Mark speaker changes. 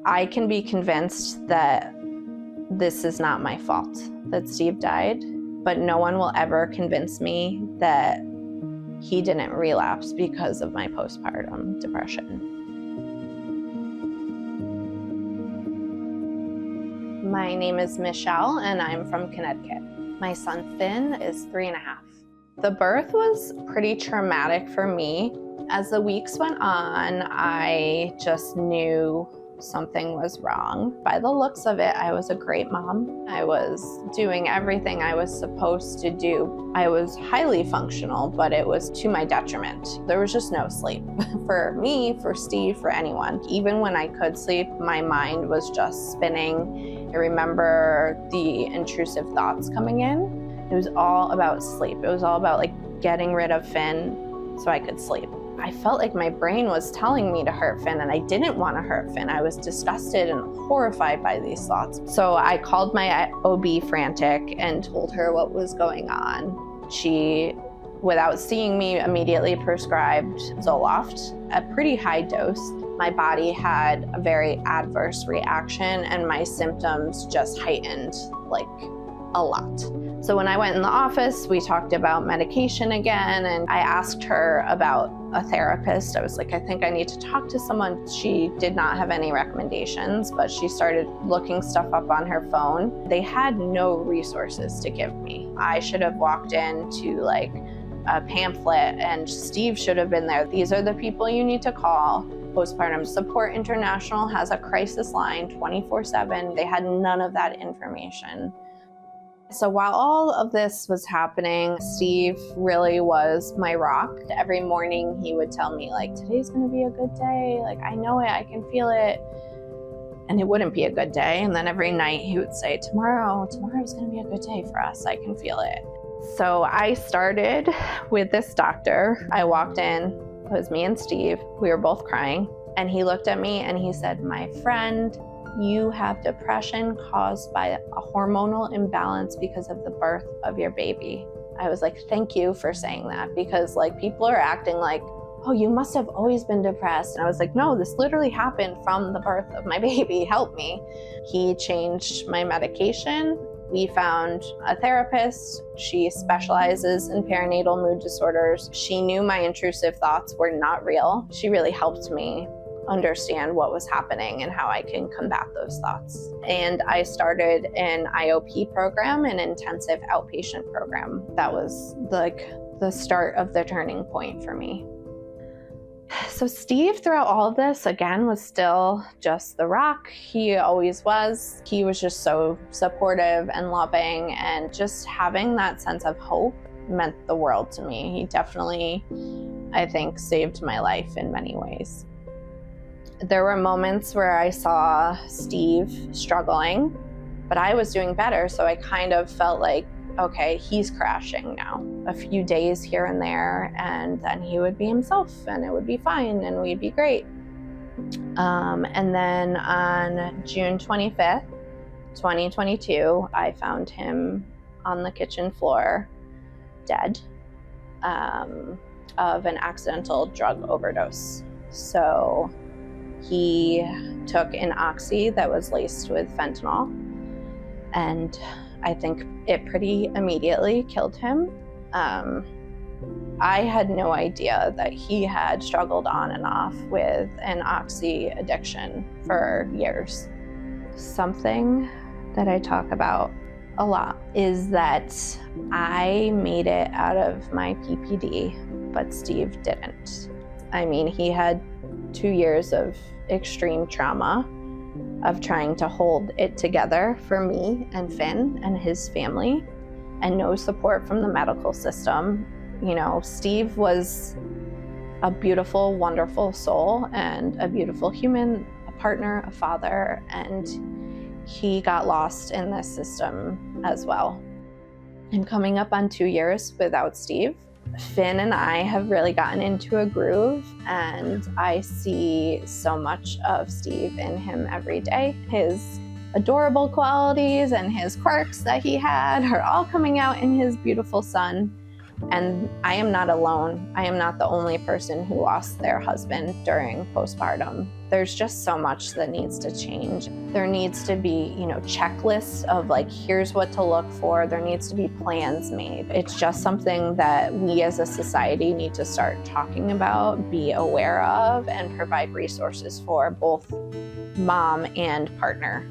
Speaker 1: I can be convinced that this is not my fault that Steve died, but no one will ever convince me that he didn't relapse because of my postpartum depression. My name is Michelle and I'm from Connecticut. My son Finn is 3.5. The birth was pretty traumatic for me. As the weeks went on, I just knew something was wrong. By the looks of it, I was a great mom. I was doing everything I was supposed to do. I was highly functional, but it was to my detriment. There was just no sleep for me, for Steve, for anyone. Even when I could sleep, my mind was just spinning. I remember the intrusive thoughts coming in. It was all about sleep. It was all about like getting rid of Finn so I could sleep. I felt like my brain was telling me to hurt Finn, and I didn't want to hurt Finn. I was disgusted and horrified by these thoughts. So I called my OB frantic and told her what was going on. She, without seeing me, immediately prescribed Zoloft, a pretty high dose. My body had a very adverse reaction and my symptoms just heightened like a lot. So when I went in the office, we talked about medication again, and I asked her about a therapist. I was like, I think I need to talk to someone. She did not have any recommendations, but she started looking stuff up on her phone. They had no resources to give me. I should have walked into like a pamphlet and Steve should have been there. These are the people you need to call. Postpartum Support International has a crisis line 24/7. They had none of that information. So while all of this was happening, Steve really was my rock. Every morning he would tell me like, today's gonna be a good day. Like, I know it, I can feel it. And it wouldn't be a good day. And then every night he would say, tomorrow's gonna be a good day for us. I can feel it. So I started with this doctor. I walked in, it was me and Steve. We were both crying. And he looked at me and he said, my friend, you have depression caused by a hormonal imbalance because of the birth of your baby. I was like, thank you for saying that, because like people are acting like, oh, you must have always been depressed. And I was like, no, this literally happened from the birth of my baby. Help me. He changed my medication. We found a therapist. She specializes in perinatal mood disorders. She knew my intrusive thoughts were not real. She really helped me understand what was happening and how I can combat those thoughts. And I started an IOP program, an intensive outpatient program. That was like the start of the turning point for me. So Steve, throughout all of this, again, was still just the rock. He always was. He was just so supportive and loving, and just having that sense of hope meant the world to me. He definitely, I think, saved my life in many ways. There were moments where I saw Steve struggling, but I was doing better. So I kind of felt like, okay, he's crashing now. A few days here and there, and then he would be himself and it would be fine and we'd be great. And then on June 25th, 2022, I found him on the kitchen floor, dead, of an accidental drug overdose. So he took an oxy that was laced with fentanyl, and I think it pretty immediately killed him. I had no idea that he had struggled on and off with an oxy addiction for years. Something that I talk about a lot is that I made it out of my PPD, but Steve didn't. I mean, he had 2 years of extreme trauma of trying to hold it together for me and Finn and his family, and no support from the medical system. You know, Steve was a beautiful, wonderful soul and a beautiful human, a partner, a father, and he got lost in this system as well. I'm coming up on 2 years without Steve. Finn and I have really gotten into a groove, and I see so much of Steve in him every day. His adorable qualities and his quirks that he had are all coming out in his beautiful son. And I am not alone. I am not the only person who lost their husband during postpartum. There's just so much that needs to change. There needs to be, checklists of like, here's what to look for. There needs to be plans made. It's just something that we as a society need to start talking about, be aware of, and provide resources for both mom and partner.